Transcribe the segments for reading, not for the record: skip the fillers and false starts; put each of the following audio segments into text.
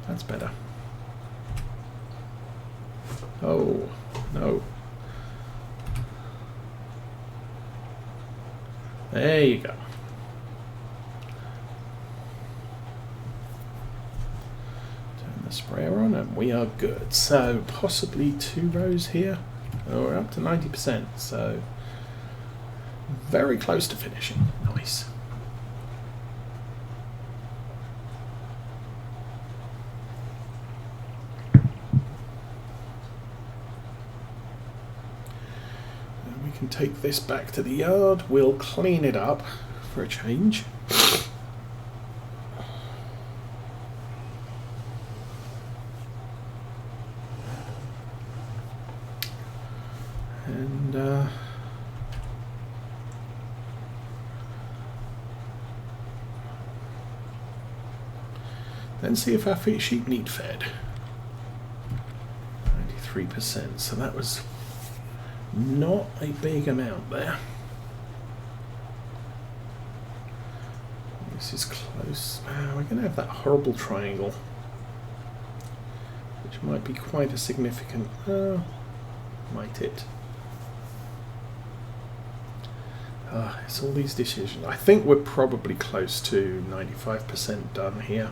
That's better. Oh, no. There you go. Turn the sprayer on and we are good. So possibly 2 rows here. Oh, we're up to 90%, so very close to finishing. Nice. Can take this back to the yard. We'll clean it up for a change. And then see if our sheep need fed. 93%, so that was not a big amount there. This is close. We're going to have that horrible triangle, which might be quite a significant... might it? It's all these decisions. I think we're probably close to 95% done here.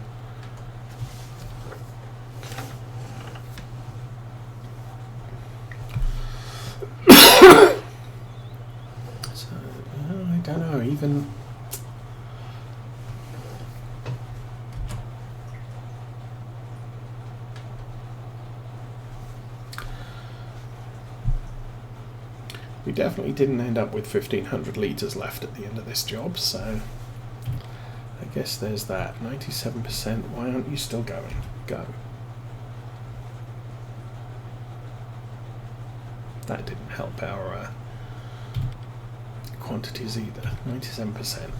Even we definitely didn't end up with 1,500 litres left at the end of this job, so I guess there's that. 97%. Why aren't you still going? Go. That didn't help our quantities either. 97%.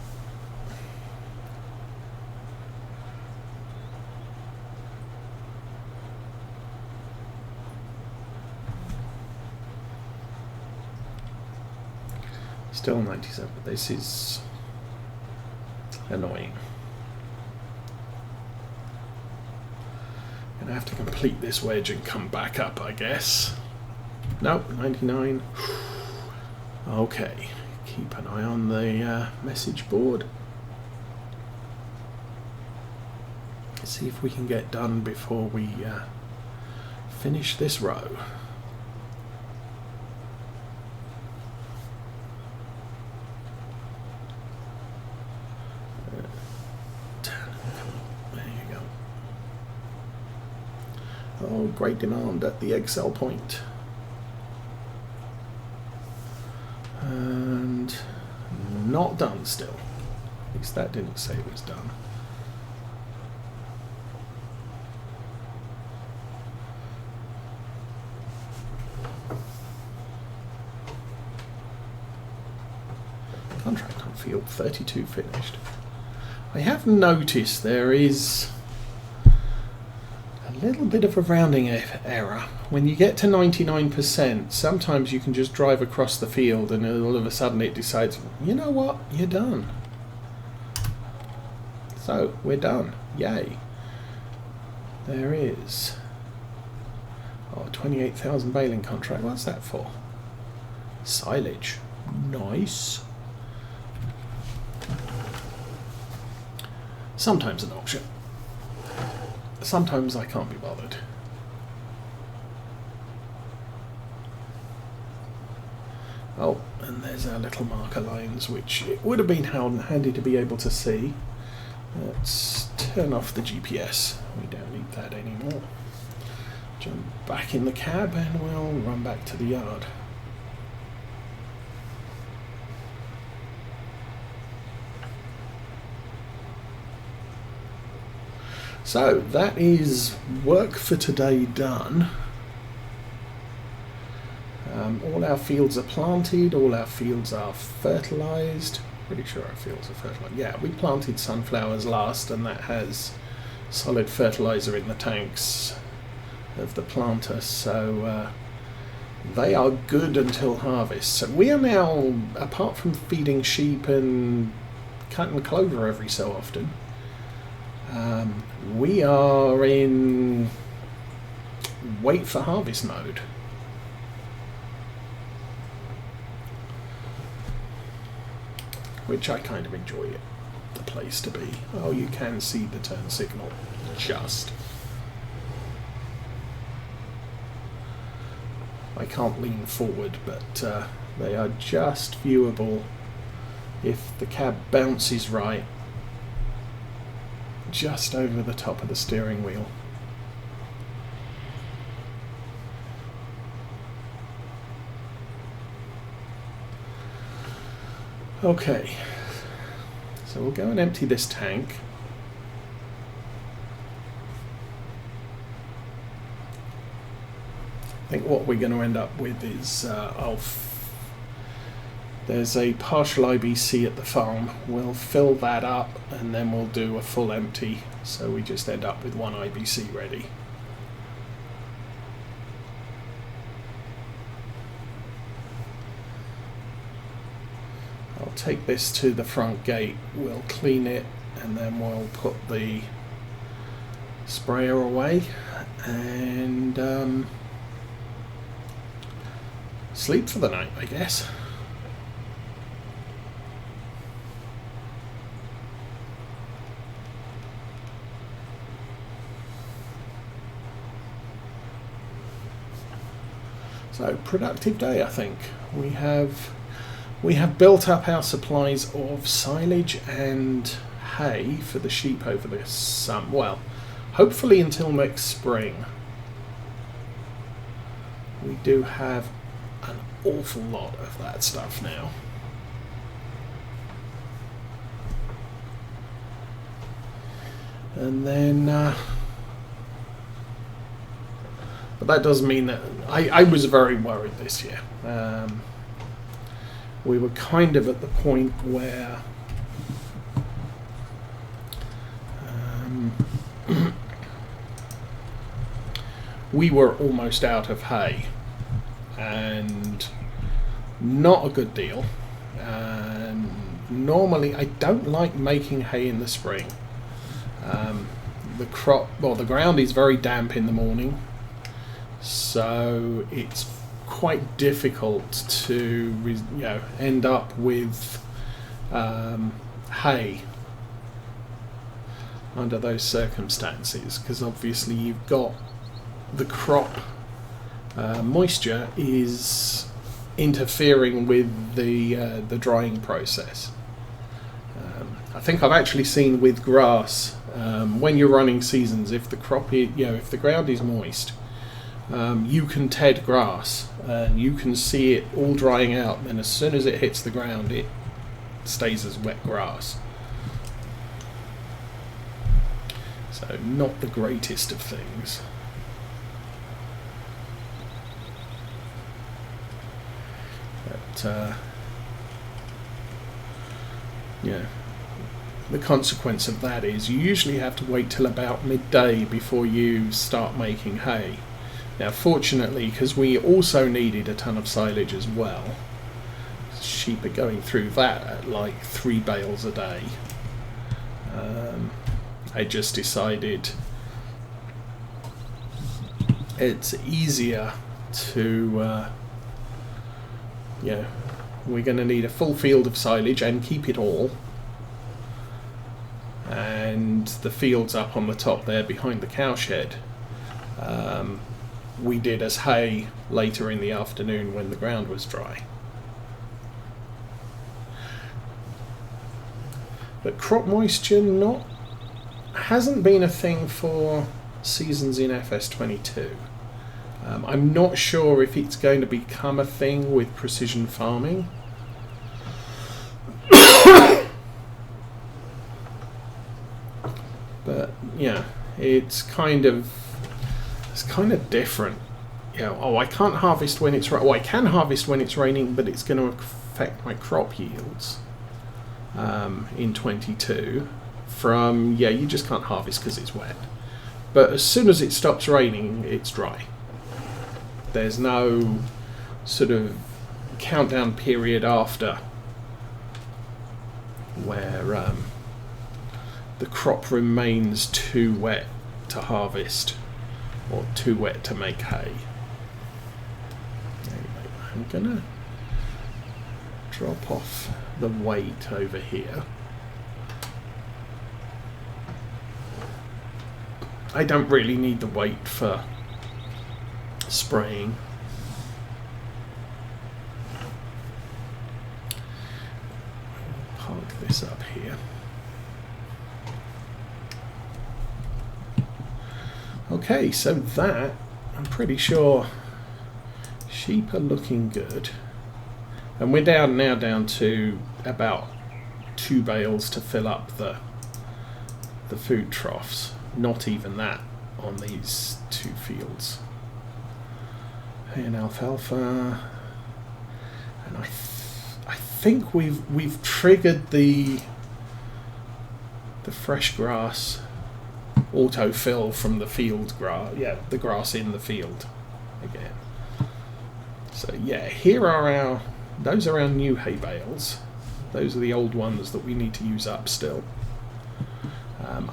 Still 97. This is annoying. Gonna have to complete this wedge and come back up, I guess. Nope, 99. Okay. Keep an eye on the message board. See if we can get done before we finish this row. There you go. Oh, great demand at the egg cell point. And not done still. At least that didn't say it was done. Contract on field 32 finished. I have noticed there is a little bit of a rounding error. When you get to 99%, sometimes you can just drive across the field and all of a sudden it decides, you know what, you're done. So, we're done. Yay. There is. Oh, 28,000 baling contract. What's that for? Silage. Nice. Sometimes an option. Sometimes I can't be bothered. Oh, and there's our little marker lines, which it would have been handy to be able to see. Let's turn off the GPS. We don't need that anymore. Jump back in the cab and we'll run back to the yard. So that is work for today done. All our fields are planted, all our fields are fertilised. Pretty sure our fields are fertilised. Yeah, we planted sunflowers last and that has solid fertiliser in the tanks of the planter, so they are good until harvest. So we are now, apart from feeding sheep and cutting clover every so often, We are in wait for harvest mode. Which I kind of enjoy it. The place to be. Oh, you can see the turn signal. Just. I can't lean forward, but they are just viewable if the cab bounces right just over the top of the steering wheel. Okay, so we'll go and empty this tank. I think what we're going to end up with is there's a partial IBC at the farm. We'll fill that up and then we'll do a full empty, so we just end up with one IBC ready. I'll take this to the front gate, we'll clean it, and then we'll put the sprayer away and sleep for the night, I guess. So, productive day, I think. We have built up our supplies of silage and hay for the sheep over this summer. Well, hopefully until next spring. We do have an awful lot of that stuff now. And then but that does mean that I was very worried this year. We were kind of at the point where we were almost out of hay, and not a good deal. And normally I don't like making hay in the spring. The ground is very damp in the morning, so it's quite difficult to end up with hay under those circumstances, because obviously you've got the crop moisture is interfering with the drying process. I think I've actually seen with grass, when you're running seasons, if the crop if the ground is moist, you can ted grass and you can see it all drying out, and as soon as it hits the ground it stays as wet grass. So not the greatest of things. But the consequence of that is you usually have to wait till about midday before you start making hay. Now fortunately, because we also needed a ton of silage as well, sheep are going through that at like 3 bales a day. I just decided it's easier to we're going to need a full field of silage and keep it all, and the fields up on the top there behind the cowshed we did as hay later in the afternoon when the ground was dry. But crop moisture hasn't been a thing for seasons in FS22. I'm not sure if it's going to become a thing with precision farming. But yeah, it's kind of different. I can't harvest when it's I can harvest when it's raining, but it's going to affect my crop yields in 22. You just can't harvest because it's wet. But as soon as it stops raining, it's dry. There's no sort of countdown period after where the crop remains too wet to harvest or too wet to make hay. Anyway, I'm gonna drop off the weight over here. I don't really need the weight for spraying. Park this up here. Okay, so that, I'm pretty sure sheep are looking good. And we're now down to about 2 bales to fill up the food troughs. Not even that on these 2 fields. Hay and alfalfa. And I think we've triggered the fresh grass autofill from the field grass, the grass in the field again. So yeah, here are those are our new hay bales. Those are the old ones that we need to use up still.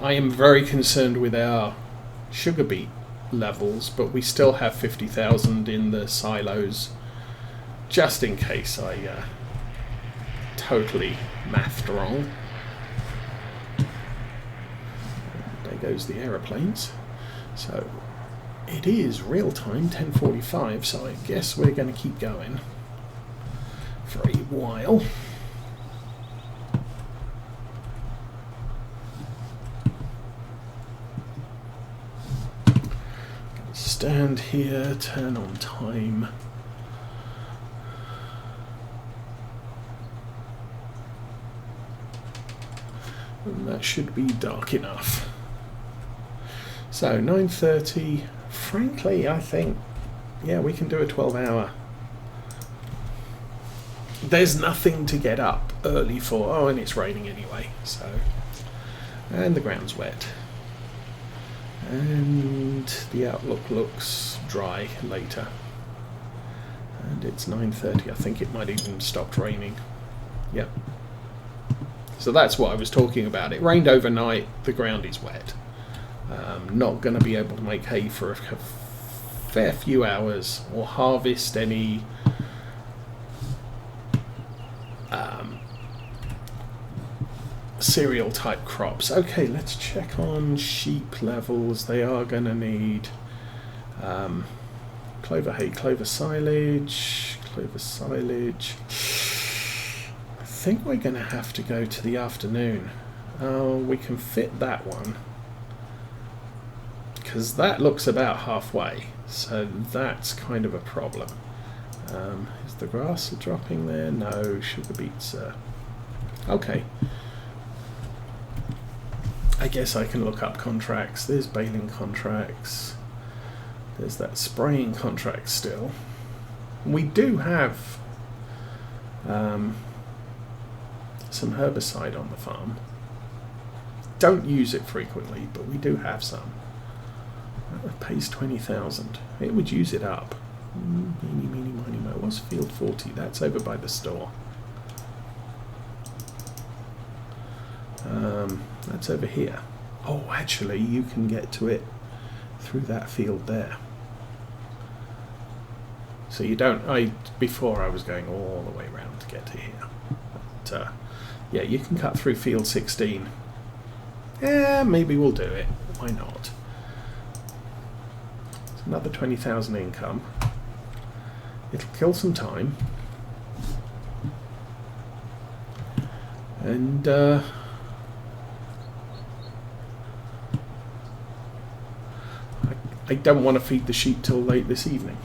I am very concerned with our sugar beet levels, but we still have 50,000 in the silos, just in case I totally mathed wrong. There goes the aeroplanes. So it is real time, 10:45, so I guess we're going to keep going for a while. Stand here, turn on time. And that should be dark enough. So 9:30, frankly I think, yeah, we can do a 12-hour. There's nothing to get up early for. Oh, and it's raining anyway, so. And the ground's wet. And the outlook looks dry later. And it's 9:30. I think it might even stopped raining. Yep. So that's what I was talking about. It rained overnight. The ground is wet. Not going to be able to make hay for a fair few hours or harvest any cereal type crops. Okay, let's check on sheep levels. They are going to need clover hay, clover silage. I think we're going to have to go to the afternoon. We can fit that one because that looks about halfway, so that's kind of a problem. Is the grass dropping there? No, sugar beets okay. I guess I can look up contracts. There's baling contracts. There's that spraying contract still. We do have some herbicide on the farm. Don't use it frequently, but we do have some. That pays 20,000. It would use it up. Meeny, meeny, miny, mo. What's field 40? That's over by the store. That's over here. Oh, actually, you can get to it through that field there. So you don't. Before I was going all the way around to get to here. But, yeah, you can cut through field 16. Yeah, maybe we'll do it. Why not? It's another 20,000 income. It'll kill some time. And I don't want to feed the sheep till late this evening.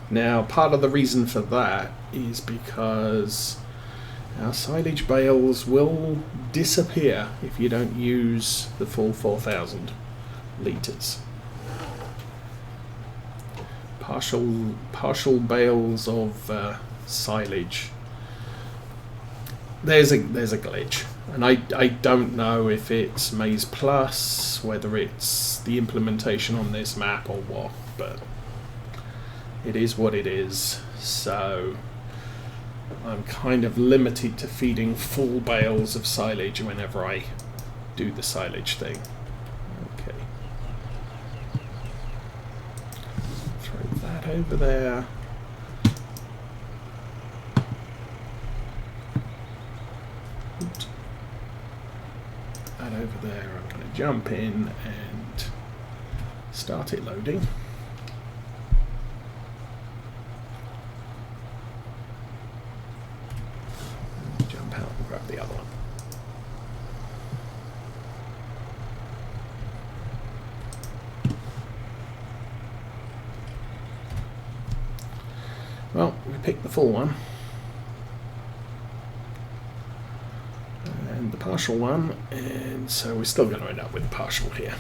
Now, part of the reason for that is because our silage bales will disappear if you don't use the full 4,000 litres. Partial bales of silage. There's a glitch, and I don't know if it's Maize Plus, whether it's the implementation on this map or what, but it is what it is. So I'm kind of limited to feeding full bales of silage whenever I do the silage thing. Okay. Throw that over there. Oops. That over there. I'm going to jump in and start it loading. Jump out and grab the other one. Well, we picked the full one. And the partial one, and so we're still going to end up with the partial here.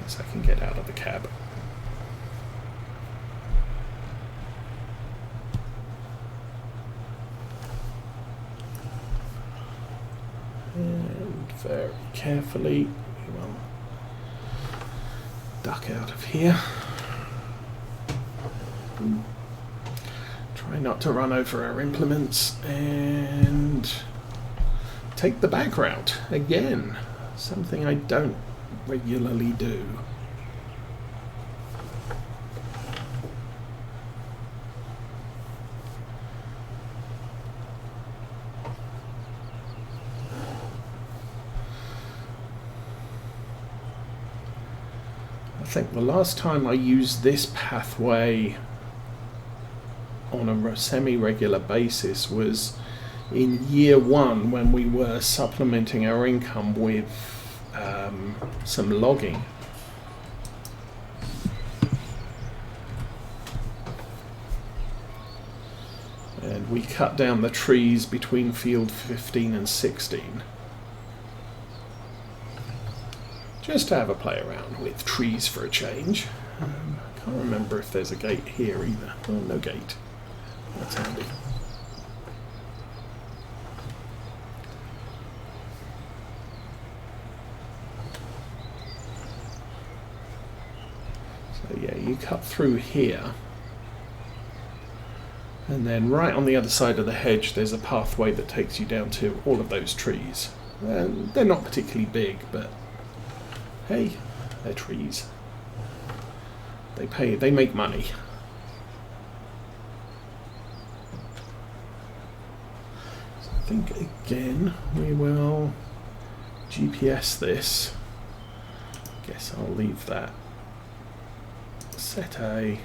Guess I can get out of the cab. And very carefully we will duck out of here. Try not to run over our implements and take the back route again, something I don't regularly do. I think the last time I used this pathway on a semi-regular basis was in year one, when we were supplementing our income with some logging. And we cut down the trees between field 15 and 16. Just to have a play around with trees for a change. I can't remember if there's a gate here either. Oh, no gate. That's handy. So yeah, you cut through here. And then right on the other side of the hedge there's a pathway that takes you down to all of those trees. And they're not particularly big, but hey, they're trees. They make money. So I think again we will GPS this. Guess I'll leave that. Set A,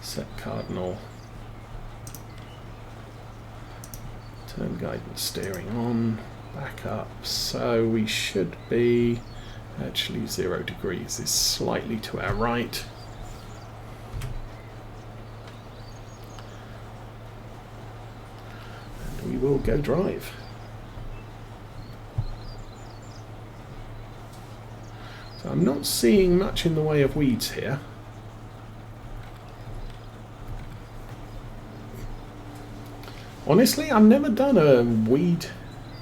set cardinal. Turn guidance steering on, back up. So we should be actually 0 degrees is slightly to our right. And we will go drive. So I'm not seeing much in the way of weeds here. Honestly, I've never done a weed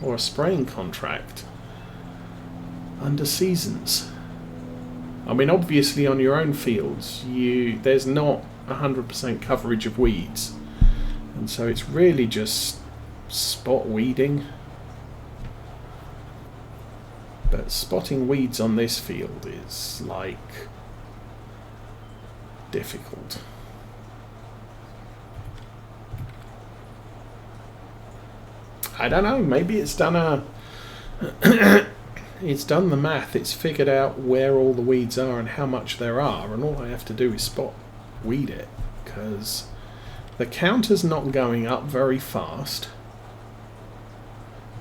or a spraying contract under seasons. I mean, obviously on your own fields there's not 100% coverage of weeds, and so it's really just spot weeding. But spotting weeds on this field is like difficult. I don't know, maybe it's done it's done the math, it's figured out where all the weeds are and how much there are, and all I have to do is spot weed it, because the counter's not going up very fast.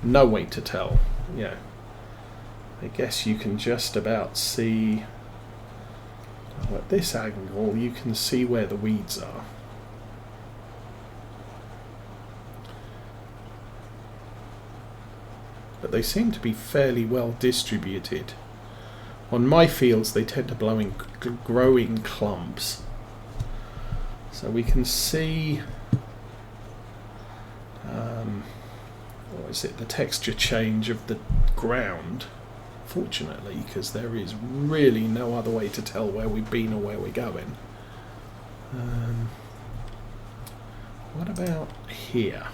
No way to tell. Yeah, I guess you can just about see, well, at this angle you can see where the weeds are. But they seem to be fairly well distributed. On my fields they tend to grow in clumps. So we can see what is it, the texture change of the ground, fortunately, because there is really no other way to tell where we've been or where we're going. What about here?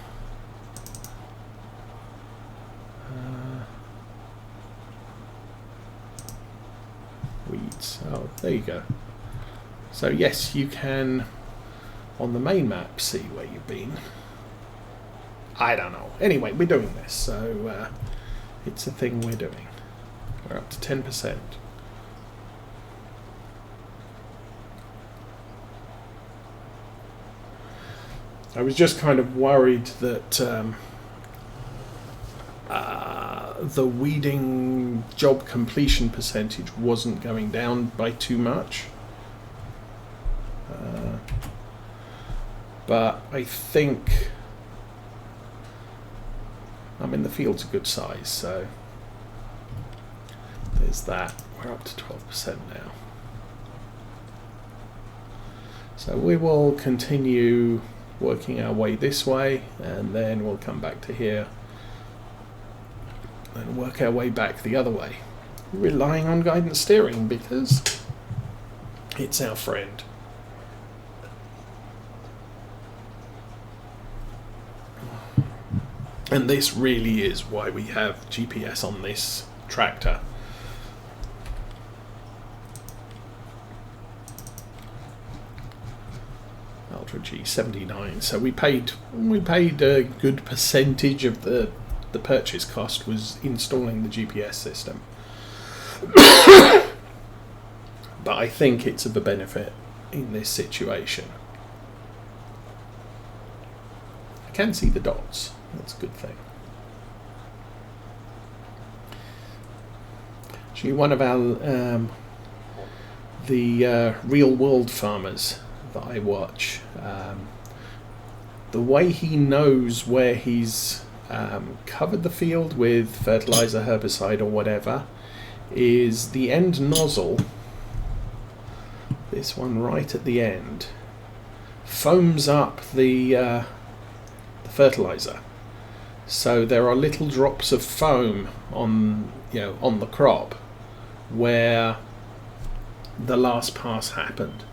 Weeds. Oh, there you go. So yes, you can on the main map see where you've been. I don't know. Anyway, we're doing this, so it's a thing we're doing. We're up to 10%. I was just kind of worried that the weeding job completion percentage wasn't going down by too much. But I think, I mean, the field's a good size, so there's that. We're up to 12% now. So we will continue working our way this way, and then we'll come back to here and work our way back the other way, relying on guidance steering because it's our friend. And this really is why we have GPS on this tractor. Ultra G79. So we paid a good percentage of the purchase cost was installing the GPS system. But I think it's of a benefit in this situation. I can see the dots. That's a good thing. Actually, one of our the real world farmers that I watch, the way he knows where he's covered the field with fertilizer, herbicide or whatever is the end nozzle, this one right at the end, foams up the fertilizer. So there are little drops of foam on the crop where the last pass happened.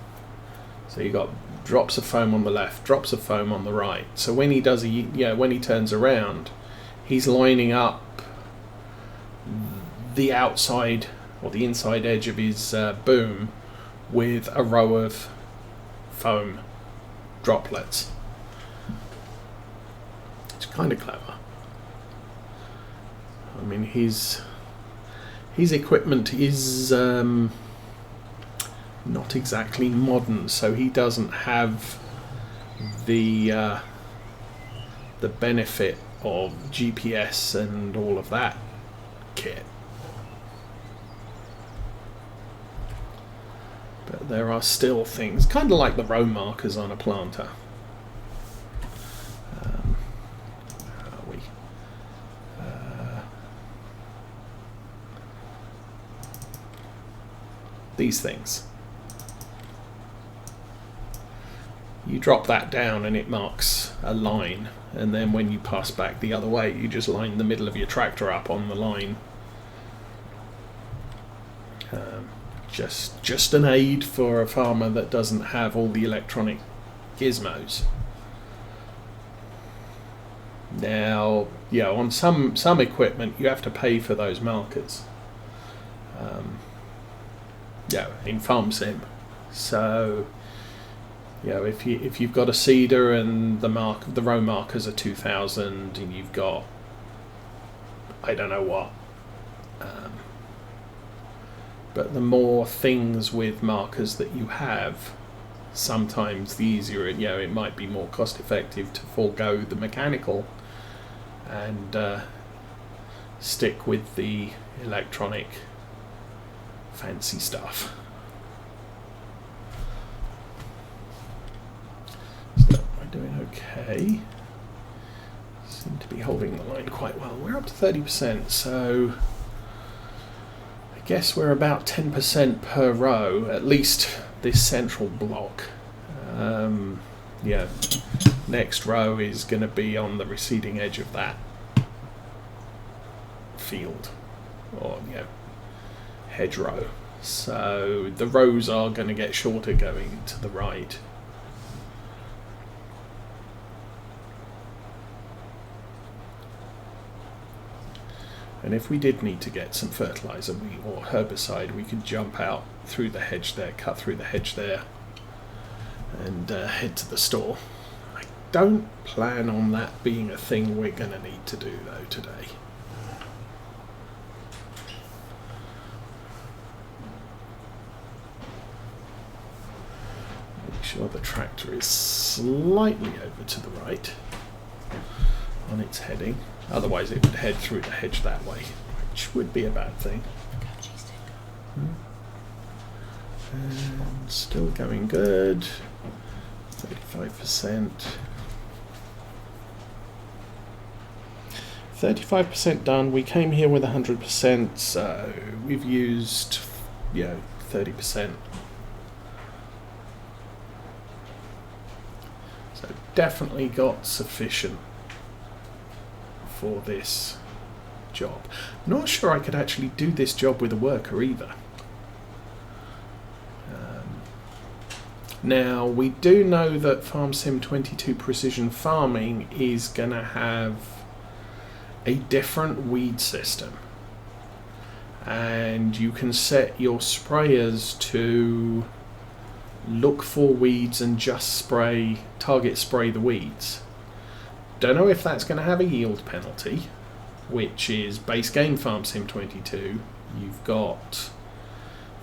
So you got drops of foam on the left, drops of foam on the right. So when he does when he turns around, he's lining up the outside or the inside edge of his boom with a row of foam droplets. It's kind of clever. I mean, his equipment is not exactly modern, so he doesn't have the benefit of GPS and all of that kit. But there are still things, kind of like the row markers on a planter. These things. You drop that down and it marks a line, and then when you pass back the other way you just line the middle of your tractor up on the line. Just an aid for a farmer that doesn't have all the electronic gizmos. Now, on some equipment you have to pay for those markers. In Farm Sim. So, if you've got a seeder and the row markers are 2,000, and you've got I don't know what. But the more things with markers that you have, sometimes the easier it might be more cost effective to forego the mechanical and stick with the electronic fancy stuff. So we're doing okay. Seem to be holding the line quite well. We're up to 30%, so I guess we're about 10% per row, at least this central block. Next row is going to be on the receding edge of that field, or hedgerow. So the rows are going to get shorter going to the right. And if we did need to get some fertilizer or herbicide, we could jump out through the hedge there, cut through the hedge there, and head to the store. I don't plan on that being a thing we're going to need to do though today. Make sure the tractor is slightly over to the right on its heading. Otherwise it would head through the hedge that way, which would be a bad thing. And still going good. 35%. 35% done. We came here with 100%, so we've used 30%. So definitely got sufficient for this job. Not sure I could actually do this job with a worker either. Now we do know that FarmSim22 Precision Farming is going to have a different weed system, and you can set your sprayers to look for weeds and just target spray the weeds. Don't know if that's going to have a yield penalty, which is base game FarmSim22. You've got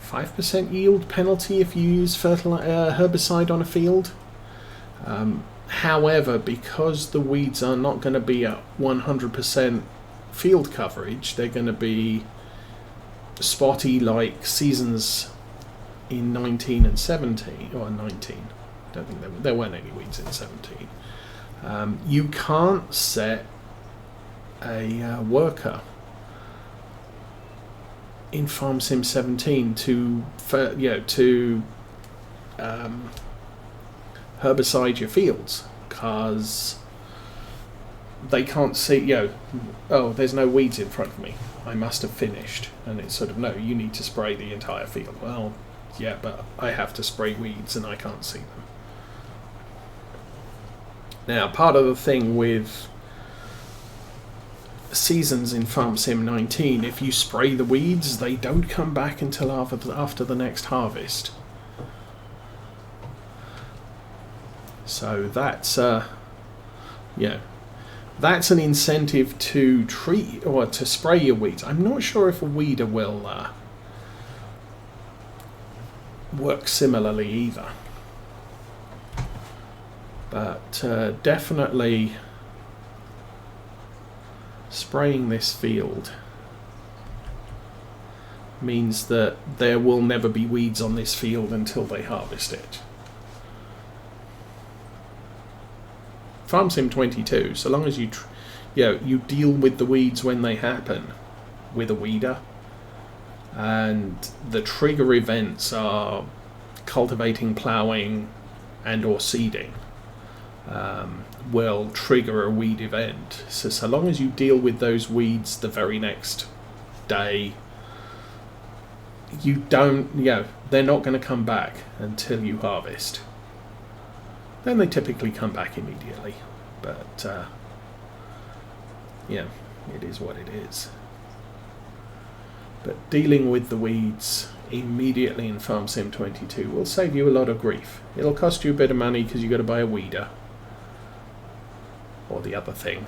5% yield penalty if you use herbicide on a field. However, because the weeds are not going to be at 100% field coverage, they're going to be spotty like seasons in 19 and 17, or 19. I don't think there weren't any weeds in 17. You can't set a worker in FarmSim 17 to herbicide your fields, because they can't see, oh, there's no weeds in front of me, I must have finished. And it's sort of, no, you need to spray the entire field. Well, yeah, but I have to spray weeds and I can't see them. Now, part of the thing with seasons in FarmSim 19, if you spray the weeds, they don't come back until after the next harvest. So that's that's an incentive to treat or to spray your weeds. I'm not sure if a weeder will work similarly either, but definitely spraying this field means that there will never be weeds on this field until they harvest it. FarmSim 22, so long as you deal with the weeds when they happen with a weeder, and the trigger events are cultivating, ploughing, and or seeding, will trigger a weed event. So long as you deal with those weeds the very next day, you don't, they're not going to come back until you harvest. Then they typically come back immediately, but it is what it is. But dealing with the weeds immediately in FarmSim 22 will save you a lot of grief. It'll cost you a bit of money because you've got to buy a weeder, or the other thing.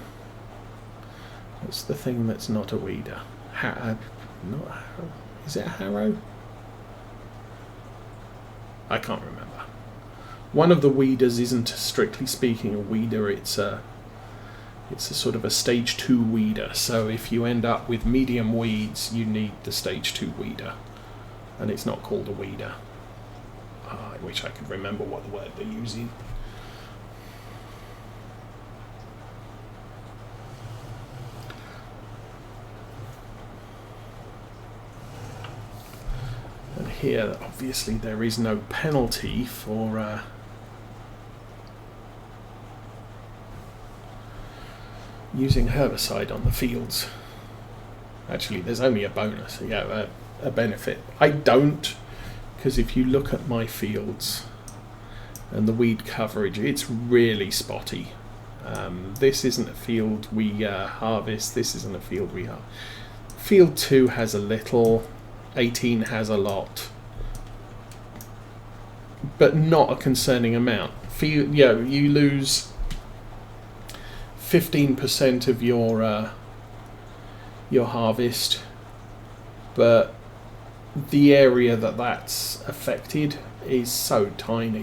What's the thing that's not a weeder? Is it a harrow? I can't remember. One of the weeders isn't, strictly speaking, a weeder. It's a sort of a stage 2 weeder. So if you end up with medium weeds, you need the stage 2 weeder, and it's not called a weeder. I wish I could remember what the word they're using. And here, obviously, there is no penalty for using herbicide on the fields. Actually, there's only a bonus, a benefit. I don't, because if you look at my fields and the weed coverage, it's really spotty. This isn't a field we harvest. This isn't a field we harvest. Field 2 has a little, 18 has a lot, but not a concerning amount. Field, you lose 15% of your harvest, but the area that's affected is so tiny.